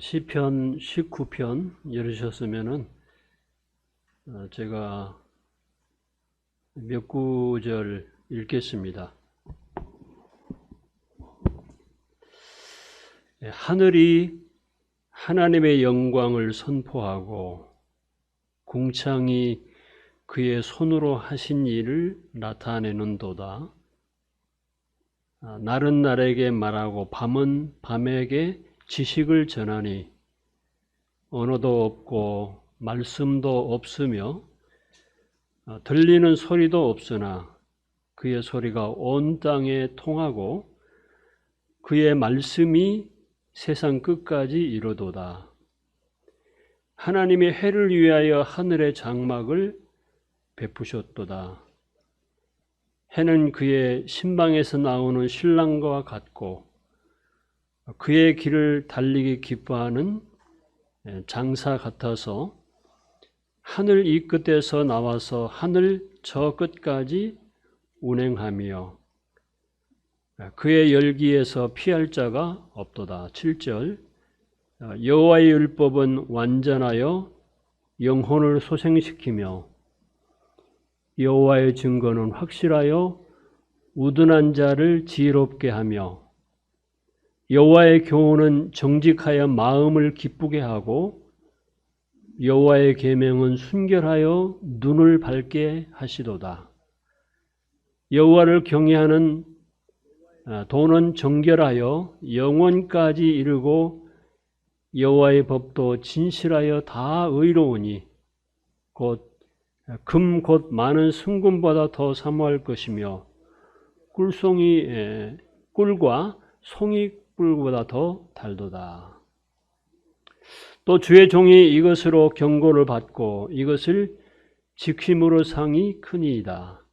시편 19편 열으셨으면은 제가 몇 구절 읽겠습니다. 하늘이 하나님의 영광을 선포하고 궁창이 그의 손으로 하신 일을 나타내는도다. 날은 날에게 말하고 밤은 밤에게 지식을 전하니 언어도 없고 말씀도 없으며 들리는 소리도 없으나 그의 소리가 온 땅에 통하고 그의 말씀이 세상 끝까지 이르도다. 하나님의 해를 위하여 하늘의 장막을 베푸셨도다. 해는 그의 신방에서 나오는 신랑과 같고 그의 길을 달리기 기뻐하는 장사 같아서 하늘 이 끝에서 나와서 하늘 저 끝까지 운행하며 그의 열기에서 피할 자가 없도다. 7절 여호와의 율법은 완전하여 영혼을 소생시키며 여호와의 증거는 확실하여 우둔한 자를 지혜롭게 하며 여호와의 교훈은 정직하여 마음을 기쁘게 하고 여호와의 계명은 순결하여 눈을 밝게 하시도다. 여호와를 경외하는 도는 정결하여 영원까지 이르고 여호와의 법도 진실하여 다 의로우니 곧 금 곧 많은 순금보다 더 사모할 것이며 꿀과 송이꿀보다 더 달도다. 또 주의 종이 이것으로 경고를 받고 이것을 지킴으로 상이 크니이다.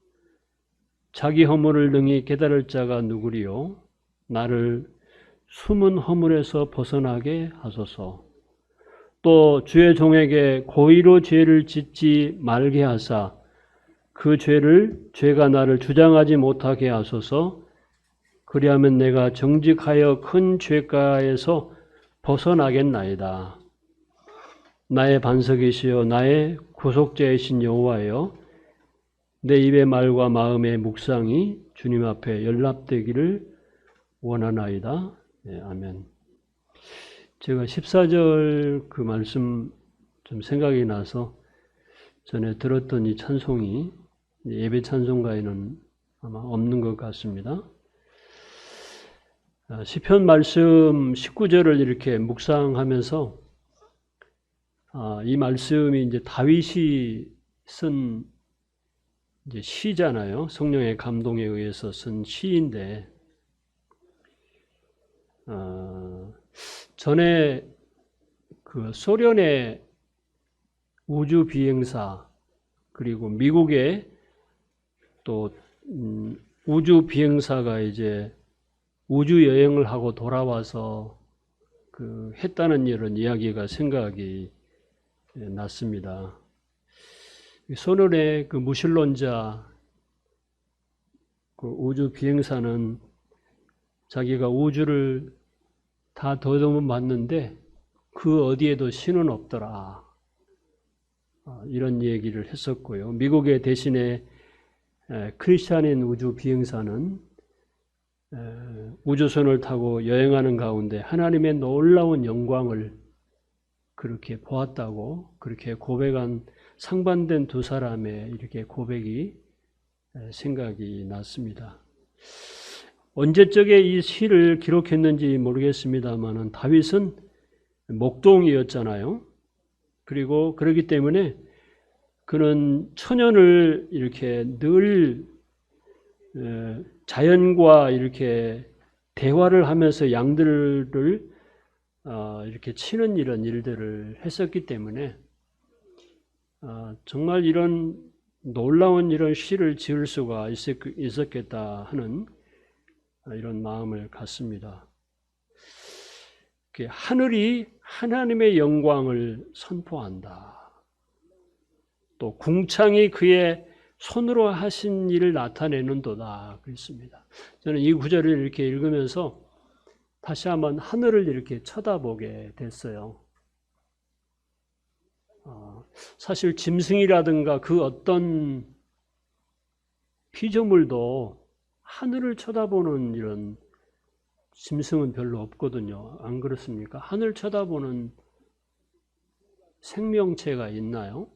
자기 허물을 능히 깨달을 자가 누구리요? 나를 숨은 허물에서 벗어나게 하소서. 또 주의 종에게 고의로 죄를 짓지 말게 하사 그 죄가 나를 주장하지 못하게 하소서. 그리하면 내가 정직하여 큰 죄가에서 벗어나겠나이다. 나의 반석이시여 나의 구속자이신 여호와여 내 입의 말과 마음의 묵상이 주님 앞에 연락되기를 원하나이다. 네, 아멘. 제가 14절 그 말씀 좀 생각이 나서 전에 들었던 이 찬송이 예배 찬송가에는 아마 없는 것 같습니다. 시편 말씀 19절을 이렇게 묵상하면서 이 말씀이 이제 다윗이 쓴 이제 시잖아요. 성령의 감동에 의해서 쓴 시인데 전에 그 소련의 우주 비행사 그리고 미국의 또 우주 비행사가 이제 우주 여행을 하고 돌아와서 그 했다는 이런 이야기가 생각이 났습니다. 소련의 그 무신론자 그 우주 비행사는 자기가 우주를 다 더듬어 봤는데 그 어디에도 신은 없더라. 이런 얘기를 했었고요. 미국의 대신에 크리스찬인 우주 비행사는 우주선을 타고 여행하는 가운데 하나님의 놀라운 영광을 그렇게 보았다고 그렇게 고백한 상반된 두 사람의 이렇게 고백이 생각이 났습니다. 언제적에 이 시를 기록했는지 모르겠습니다만은 다윗은 목동이었잖아요. 그리고 그렇기 때문에 그는 천연을 이렇게 늘 자연과 이렇게 대화를 하면서 양들을 이렇게 치는 이런 일들을 했었기 때문에 정말 이런 놀라운 이런 시를 지을 수가 있었겠다 하는 이런 마음을 갖습니다. 하늘이 하나님의 영광을 선포한다. 또 궁창이 그의 손으로 하신 일을 나타내는도다 그랬습니다. 저는 이 구절을 이렇게 읽으면서 다시 한번 하늘을 이렇게 쳐다보게 됐어요. 사실 짐승이라든가 그 어떤 피조물도 하늘을 쳐다보는 이런 짐승은 별로 없거든요. 안 그렇습니까? 하늘 쳐다보는 생명체가 있나요?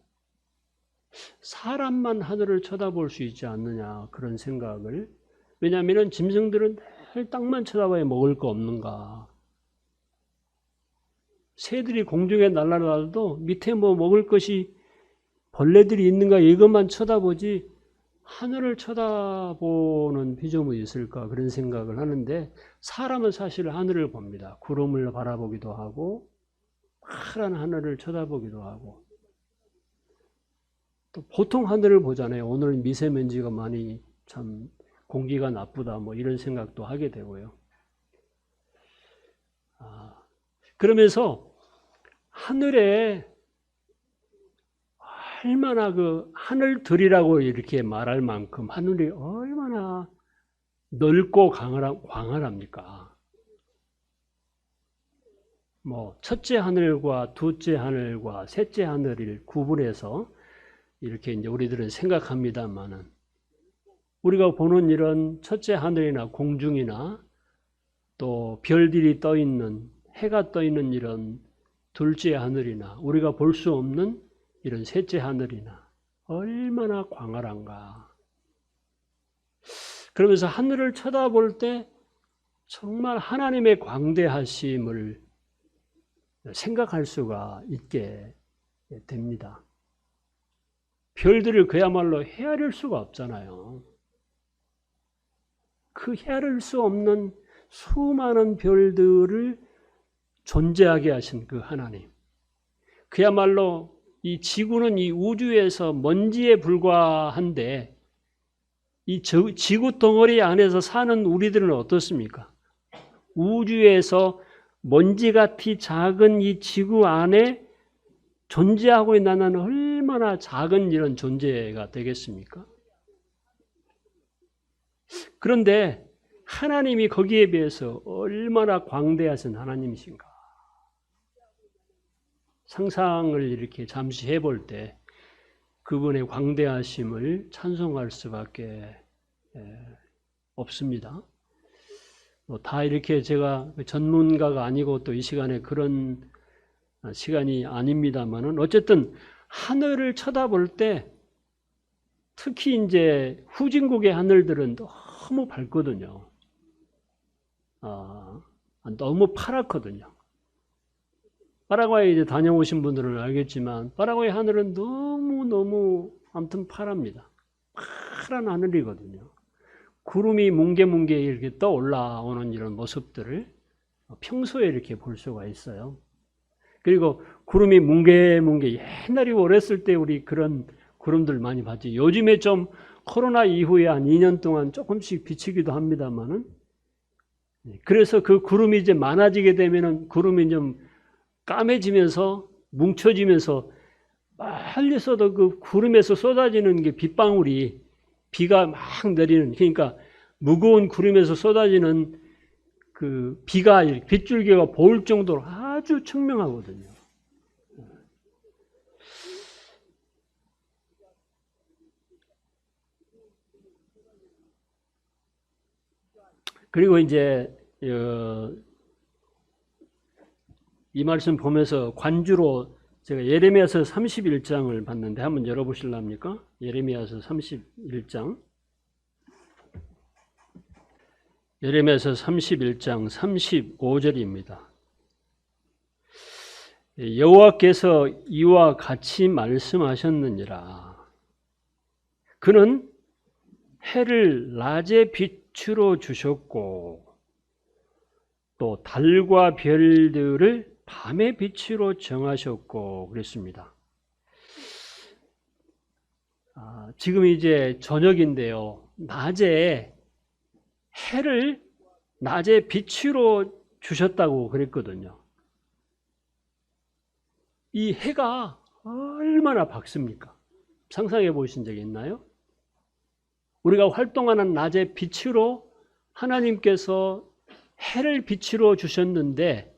사람만 하늘을 쳐다볼 수 있지 않느냐 그런 생각을. 왜냐하면 짐승들은 늘 땅만 쳐다봐야 먹을 거 없는가. 새들이 공중에 날아다녀도 밑에 뭐 먹을 것이 벌레들이 있는가 이것만 쳐다보지 하늘을 쳐다보는 피조물이 있을까 그런 생각을 하는데, 사람은 사실 하늘을 봅니다. 구름을 바라보기도 하고 파란 하늘을 쳐다보기도 하고, 또 보통 하늘을 보잖아요. 오늘 미세먼지가 많이 참 공기가 나쁘다 뭐 이런 생각도 하게 되고요. 그러면서 하늘에 얼마나 그 하늘들이라고 이렇게 말할 만큼 하늘이 얼마나 넓고 광활합니까? 뭐 첫째 하늘과 둘째 하늘과 셋째 하늘을 구분해서 이렇게 이제 우리들은 생각합니다만은, 우리가 보는 이런 첫째 하늘이나 공중이나 또 별들이 떠 있는, 해가 떠 있는 이런 둘째 하늘이나 우리가 볼 수 없는 이런 셋째 하늘이나 얼마나 광활한가. 그러면서 하늘을 쳐다볼 때 정말 하나님의 광대하심을 생각할 수가 있게 됩니다. 별들을 그야말로 헤아릴 수가 없잖아요. 그 헤아릴 수 없는 수많은 별들을 존재하게 하신 그 하나님. 그야말로 이 지구는 이 우주에서 먼지에 불과한데, 이 지구 덩어리 안에서 사는 우리들은 어떻습니까? 우주에서 먼지같이 작은 이 지구 안에 존재하고 있는 나는 얼마나 작은 이런 존재가 되겠습니까? 그런데 하나님이 거기에 비해서 얼마나 광대하신 하나님이신가. 상상을 이렇게 잠시 해볼 때 그분의 광대하심을 찬송할 수밖에 없습니다. 다 이렇게 제가 전문가가 아니고 또 이 시간에 그런 시간이 아닙니다만은, 어쨌든 하늘을 쳐다볼 때 특히 이제 후진국의 하늘들은 너무 밝거든요. 너무 파랗거든요. 파라과이 이제 다녀오신 분들은 알겠지만 파라과이 하늘은 너무 아무튼 파랍니다. 파란 하늘이거든요. 구름이 뭉게뭉게 이렇게 떠 올라오는 이런 모습들을 평소에 이렇게 볼 수가 있어요. 그리고 구름이 뭉게뭉게, 옛날에 어렸을 때 우리 그런 구름들 많이 봤지. 요즘에 좀 코로나 이후에 한 2년 동안 조금씩 비치기도 합니다만은, 그래서 그 구름이 이제 많아지게 되면은 구름이 좀 까매지면서 뭉쳐지면서 멀리서도 그 구름에서 쏟아지는 게 빗방울이, 비가 막 내리는, 그러니까 무거운 구름에서 쏟아지는 그 비가, 빗줄기가 보일 정도로 아주 청명하거든요. 그리고 이제 이 말씀 보면서 관주로 제가 예레미야서 31장을 봤는데 한번 열어보실랍니까? 예레미야서 31장. 예레미야서 31장 35절입니다. 여호와께서 이와 같이 말씀하셨느니라. 그는 해를 낮의 빛으로 주셨고 또 달과 별들을 밤의 빛으로 정하셨고 그랬습니다. 지금 이제 저녁인데요. 낮에 해를 낮에 빛으로 주셨다고 그랬거든요. 이 해가 얼마나 밝습니까? 상상해 보신 적이 있나요? 우리가 활동하는 낮의 빛으로 하나님께서 해를 빛으로 주셨는데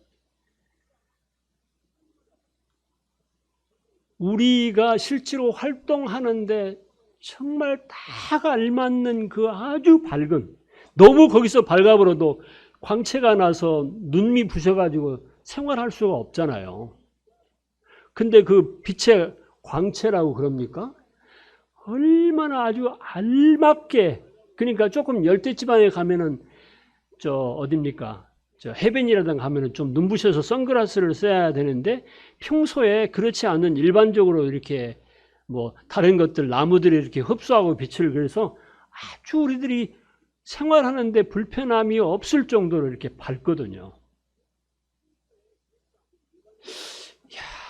우리가 실제로 활동하는데 정말 딱 알맞는 그 아주 밝은, 너무 거기서 밝아버려도 광채가 나서 눈이 부셔가지고 생활할 수가 없잖아요. 근데 그 빛의 광채라고 그럽니까? 얼마나 아주 알맞게, 그러니까 조금 열대지방에 가면은 어딥니까? 해변이라든가 가면은 좀 눈부셔서 선글라스를 써야 되는데 평소에 그렇지 않은 일반적으로 이렇게 뭐 다른 것들 나무들이 이렇게 흡수하고 빛을, 그래서 아주 우리들이 생활하는데 불편함이 없을 정도로 이렇게 밝거든요.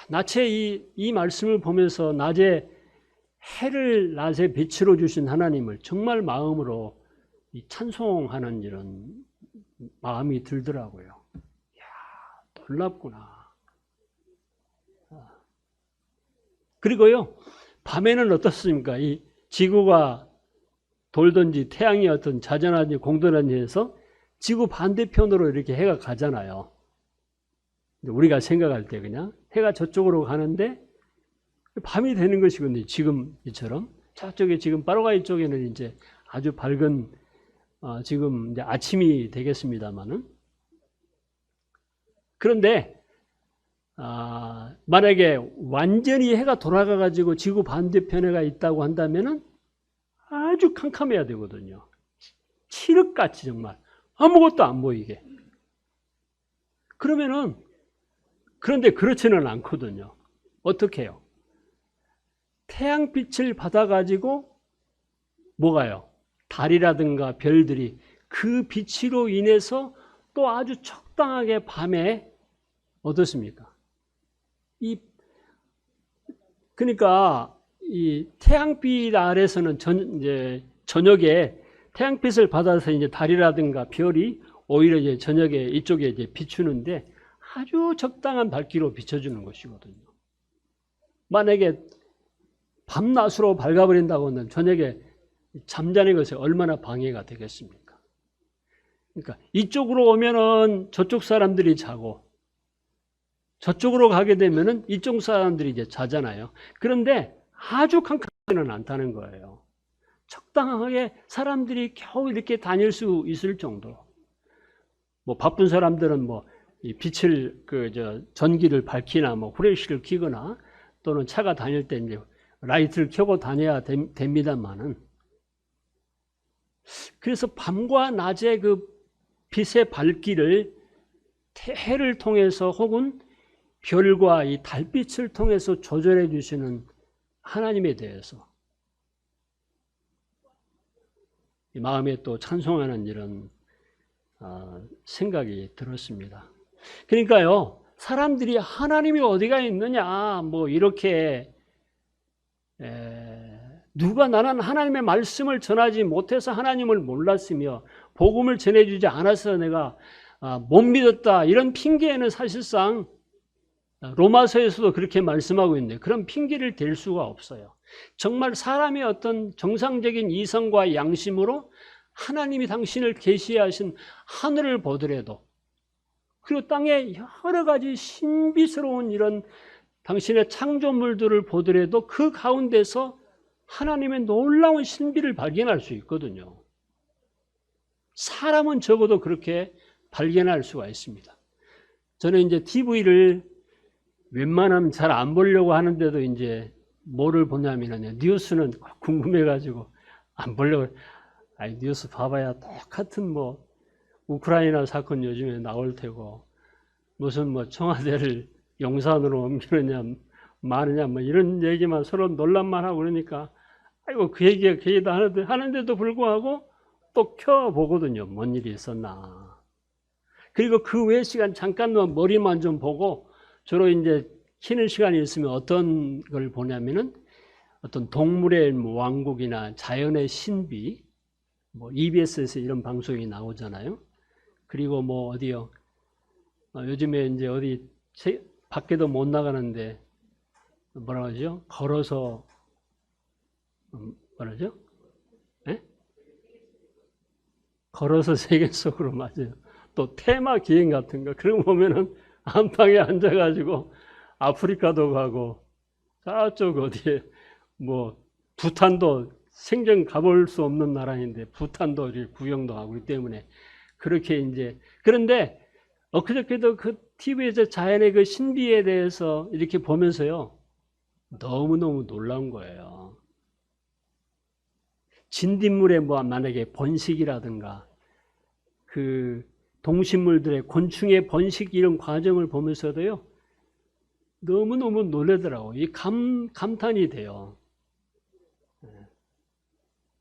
낮에 이 말씀을 보면서 낮에 해를 낮에 빛으로 주신 하나님을 정말 마음으로 찬송하는 이런 마음이 들더라고요. 이야, 놀랍구나. 그리고요, 밤에는 어떻습니까? 이 지구가 돌든지 태양이 어떤 자전하든지 공전하든지 해서 지구 반대편으로 이렇게 해가 가잖아요. 우리가 생각할 때 그냥 해가 저쪽으로 가는데 밤이 되는 것이거든요. 지금 이처럼. 저쪽에 지금 파라과이 쪽에는 이제 아주 밝은 지금 이제 아침이 되겠습니다만은, 그런데 만약에 완전히 해가 돌아가 가지고 지구 반대편에가 있다고 한다면은 아주 캄캄해야 되거든요. 칠흑같이 정말 아무것도 안 보이게. 그런데 그렇지는 않거든요. 어떻게 해요? 태양빛을 받아가지고 뭐가요? 달이라든가 별들이 그 빛으로 인해서 또 아주 적당하게 밤에 어떻습니까? 그러니까 이 태양빛 아래서는 이제 저녁에 태양빛을 받아서 이제 달이라든가 별이 오히려 이제 저녁에 이쪽에 이제 비추는데 아주 적당한 밝기로 비춰주는 것이거든요. 만약에 밤낮으로 밝아버린다고 하면 저녁에 잠자는 것에 얼마나 방해가 되겠습니까? 그러니까 이쪽으로 오면은 저쪽 사람들이 자고 저쪽으로 가게 되면은 이쪽 사람들이 이제 자잖아요. 그런데 아주 캄캄하지는 않다는 거예요. 적당하게 사람들이 겨우 이렇게 다닐 수 있을 정도로. 뭐 바쁜 사람들은 뭐 이 빛을 전기를 밝히나 뭐 후레쉬를 켜거나 또는 차가 다닐 때 이제 라이트를 켜고 다녀야 됩니다만은, 그래서 밤과 낮의 그 빛의 밝기를 해를 통해서 혹은 별과 이 달빛을 통해서 조절해 주시는 하나님에 대해서 이 마음에 또 찬송하는 이런 생각이 들었습니다. 그러니까요, 사람들이 하나님이 어디가 있느냐 뭐 이렇게 누가 나는 하나님의 말씀을 전하지 못해서 하나님을 몰랐으며 복음을 전해주지 않아서 내가 못 믿었다, 이런 핑계에는 사실상 로마서에서도 그렇게 말씀하고 있는데 그런 핑계를 댈 수가 없어요. 정말 사람의 어떤 정상적인 이성과 양심으로 하나님이 당신을 계시하신 하늘을 보더라도, 그리고 땅에 여러 가지 신비스러운 이런 당신의 창조물들을 보더라도 그 가운데서 하나님의 놀라운 신비를 발견할 수 있거든요. 사람은 적어도 그렇게 발견할 수가 있습니다. 저는 이제 TV를 웬만하면 잘 안 보려고 하는데도 이제 뭐를 보냐면요, 뉴스는 궁금해가지고 안 보려고. 아니, 뉴스 봐봐야 똑같은 뭐 우크라이나 사건 요즘에 나올 테고 무슨 뭐 청와대를 용산으로 옮기느냐 마느냐 뭐 이런 얘기만 서로 논란만 하고 그러니까 아이고 그 얘기다 하는데도 불구하고 또 켜보거든요. 뭔 일이 있었나. 그리고 그 외 시간 잠깐만 머리만 좀 보고 주로 이제 쉬는 시간이 있으면 어떤 걸 보냐면은 어떤 동물의 왕국이나 자연의 신비, 뭐 EBS에서 이런 방송이 나오잖아요. 그리고 뭐 어디요? 요즘에 이제 어디 밖에도 못 나가는데 뭐라 그러죠? 걸어서 뭐라죠? 네? 걸어서 세계 속으로, 맞아요. 또 테마 기행 같은 거 그런 거 보면은 안방에 앉아가지고 아프리카도 가고 저쪽 어디에 뭐 부탄도 생전 가볼 수 없는 나라인데 부탄도 구경도 하고 그렇기 때문에 그렇게 이제 그런데 엊그저께도 그 TV에서 자연의 그 신비에 대해서 이렇게 보면서요 너무너무 놀라운 거예요. 진딧물의 뭐 만약에 번식이라든가 그 동식물들의 곤충의 번식 이런 과정을 보면서도요 너무너무 놀라더라고요. 이 감탄이 돼요.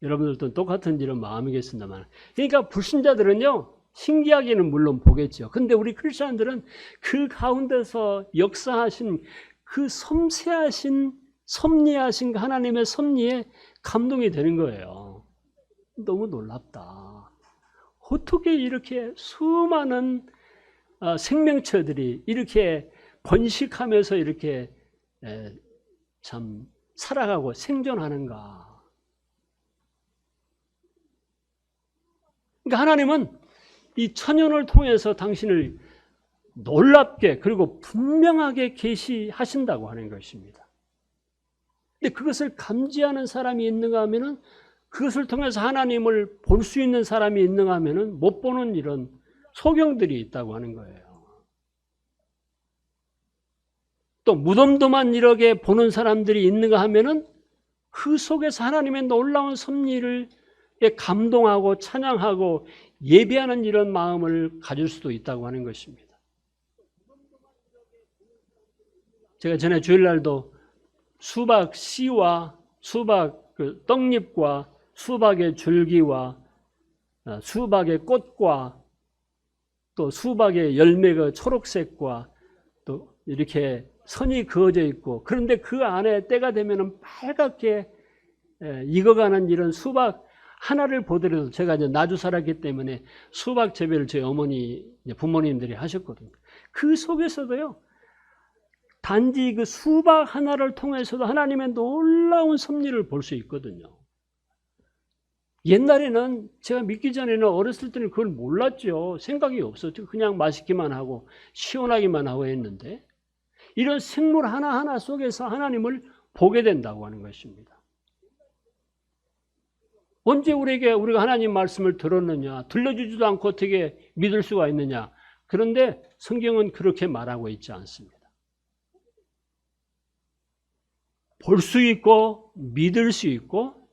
여러분들도 똑같은 이런 마음이겠습니다만 그러니까 불신자들은요 신기하게는 물론 보겠죠. 근데 우리 크리스천들은 그 가운데서 역사하신 그 섬세하신 섭리하신 하나님의 섭리에 감동이 되는 거예요. 너무 놀랍다. 어떻게 이렇게 수많은 생명체들이 이렇게 번식하면서 이렇게 참 살아가고 생존하는가. 그러니까 하나님은 이 천연을 통해서 당신을 놀랍게 그리고 분명하게 계시하신다고 하는 것입니다. 근데 그것을 감지하는 사람이 있는가 하면은 그것을 통해서 하나님을 볼 수 있는 사람이 있는가 하면은 못 보는 이런 소경들이 있다고 하는 거예요. 또 무덤도만 이렇게 보는 사람들이 있는가 하면은 그 속에서 하나님의 놀라운 섭리를 감동하고 찬양하고 예배하는 이런 마음을 가질 수도 있다고 하는 것입니다. 제가 전에 주일날도 수박 씨와 수박 그 떡잎과 수박의 줄기와 수박의 꽃과 또 수박의 열매가 초록색과 또 이렇게 선이 그어져 있고 그런데 그 안에 때가 되면은 빨갛게 익어가는 이런 수박 하나를 보더라도 제가 이제 나주 살았기 때문에 수박 재배를 저희 어머니 부모님들이 하셨거든요. 그 속에서도요 단지 그 수박 하나를 통해서도 하나님의 놀라운 섭리를 볼 수 있거든요. 옛날에는 제가 믿기 전에는 어렸을 때는 그걸 몰랐죠. 생각이 없었죠. 그냥 맛있기만 하고 시원하기만 하고 했는데 이런 생물 하나하나 속에서 하나님을 보게 된다고 하는 것입니다. 언제 우리가 하나님 말씀을 들었느냐? 들려주지도 않고 어떻게 믿을 수가 있느냐? 그런데 성경은 그렇게 말하고 있지 않습니다. 볼 수 있고 믿을 수 있고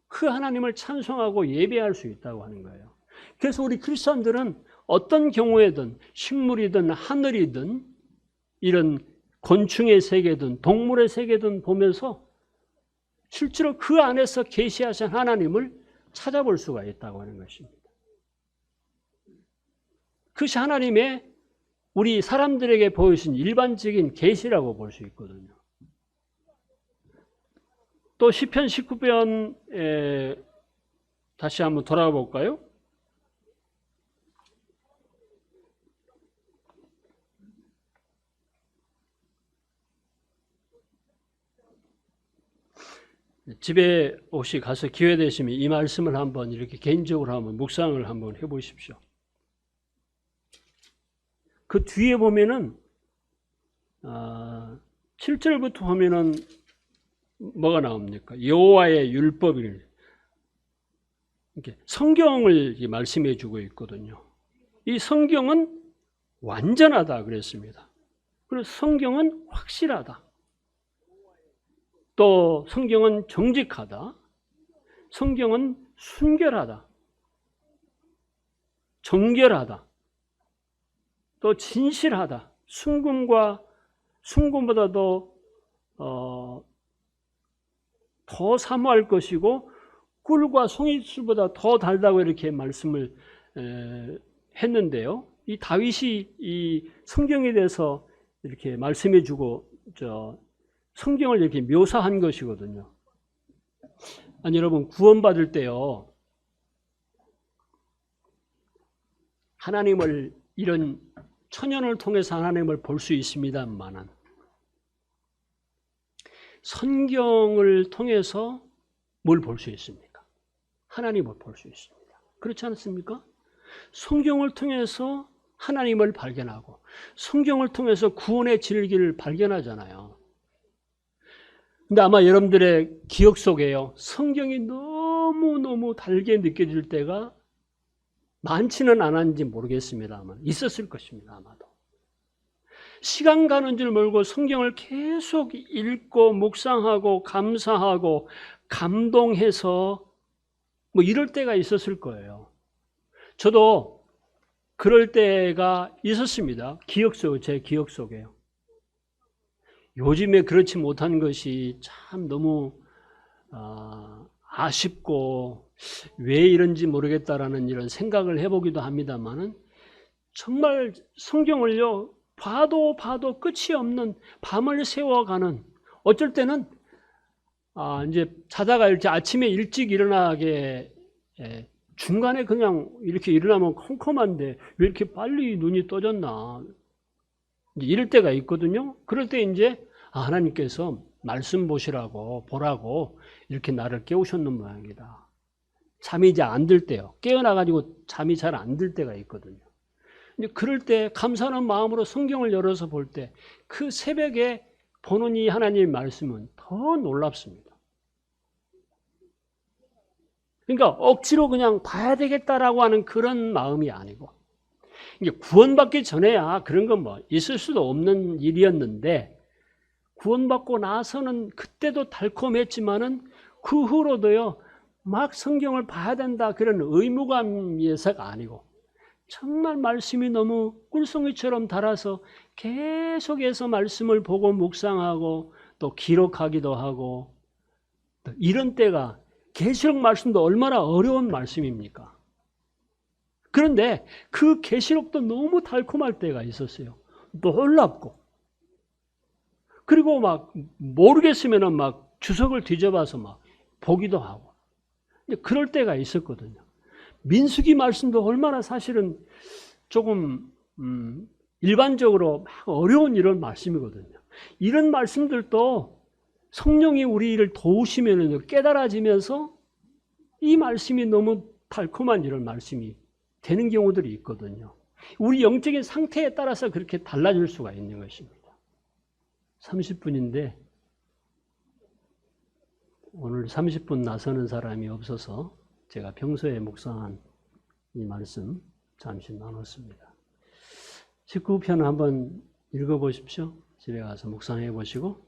그 하나님을 찬송하고 예배할 수 있다고 하는 거예요. 그래서 우리 크리스천들은 어떤 경우에든 식물이든 하늘이든 이런 곤충의 세계든 동물의 세계든 보면서 실제로 그 안에서 계시하신 하나님을 찾아볼 수가 있다고 하는 것입니다. 그것이 하나님의 우리 사람들에게 보이신 일반적인 계시라고 볼 수 있거든요. 또 시편 19편에 다시 한번 돌아가 볼까요? 집에 혹시 가서 기회 되시면 이 말씀을 한번 이렇게 개인적으로 한번 묵상을 한번 해보십시오. 그 뒤에 보면은 7절부터 보면은 뭐가 나옵니까? 여호와의 율법을 이렇게 성경을 말씀해 주고 있거든요. 이 성경은 완전하다 그랬습니다. 그리고 성경은 확실하다. 또 성경은 정직하다. 성경은 순결하다. 정결하다. 또 진실하다. 순금보다도 더 사모할 것이고 꿀과 송이술보다 더 달다고 이렇게 말씀을 했는데요. 이 다윗이 이 성경에 대해서 이렇게 말씀해주고 성경을 이렇게 묘사한 것이거든요. 아니 여러분 구원받을 때요. 하나님을 이런 천연을 통해서 하나님을 볼 수 있습니다만은 성경을 통해서 뭘 볼 수 있습니까? 하나님을 볼 수 있습니다. 그렇지 않습니까? 성경을 통해서 하나님을 발견하고 성경을 통해서 구원의 진리를 발견하잖아요. 근데 아마 여러분들의 기억 속에요, 성경이 너무너무 달게 느껴질 때가 많지는 않았는지 모르겠습니다만 있었을 것입니다. 아마도. 시간 가는 줄 모르고 성경을 계속 읽고 묵상하고 감사하고 감동해서 뭐 이럴 때가 있었을 거예요. 저도 그럴 때가 있었습니다. 제 기억 속에요. 요즘에 그렇지 못한 것이 참 너무 아쉽고 왜 이런지 모르겠다라는 이런 생각을 해보기도 합니다만은 정말 성경을요 봐도 끝이 없는 밤을 새워가는, 어쩔 때는 이제 자다가 이렇게 아침에 일찍 일어나게 중간에 그냥 이렇게 일어나면 컴컴한데 왜 이렇게 빨리 눈이 떠졌나 이럴 때가 있거든요. 그럴 때 이제 하나님께서 말씀 보라고 이렇게 나를 깨우셨는 모양이다. 잠이 이제 안 들 때요. 깨어나가지고 잠이 잘 안 들 때가 있거든요. 근데 그럴 때 감사하는 마음으로 성경을 열어서 볼 때 그 새벽에 보는 이 하나님의 말씀은 더 놀랍습니다. 그러니까 억지로 그냥 봐야 되겠다라고 하는 그런 마음이 아니고, 이게 구원받기 전에야 그런 건 뭐 있을 수도 없는 일이었는데, 구원받고 나서는 그때도 달콤했지만은 그 후로도요 막 성경을 봐야 된다 그런 의무감에서가 아니고, 정말 말씀이 너무 꿀송이처럼 달아서 계속해서 말씀을 보고 묵상하고 또 기록하기도 하고, 또 이런 때가, 계시록 말씀도 얼마나 어려운 말씀입니까? 그런데 그 계시록도 너무 달콤할 때가 있었어요. 놀랍고. 그리고 막 모르겠으면은 막 주석을 뒤져봐서 막 보기도 하고. 그럴 때가 있었거든요. 민수기 말씀도 얼마나 사실은 조금 일반적으로 막 어려운 이런 말씀이거든요. 이런 말씀들도 성령이 우리를 도우시면 깨달아지면서 이 말씀이 너무 달콤한 이런 말씀이 되는 경우들이 있거든요. 우리 영적인 상태에 따라서 그렇게 달라질 수가 있는 것입니다. 30분인데 오늘 30분 나서는 사람이 없어서 제가 평소에 묵상한 이 말씀 잠시 나눴습니다. 19편 한번 읽어보십시오. 집에 가서 묵상해 보시고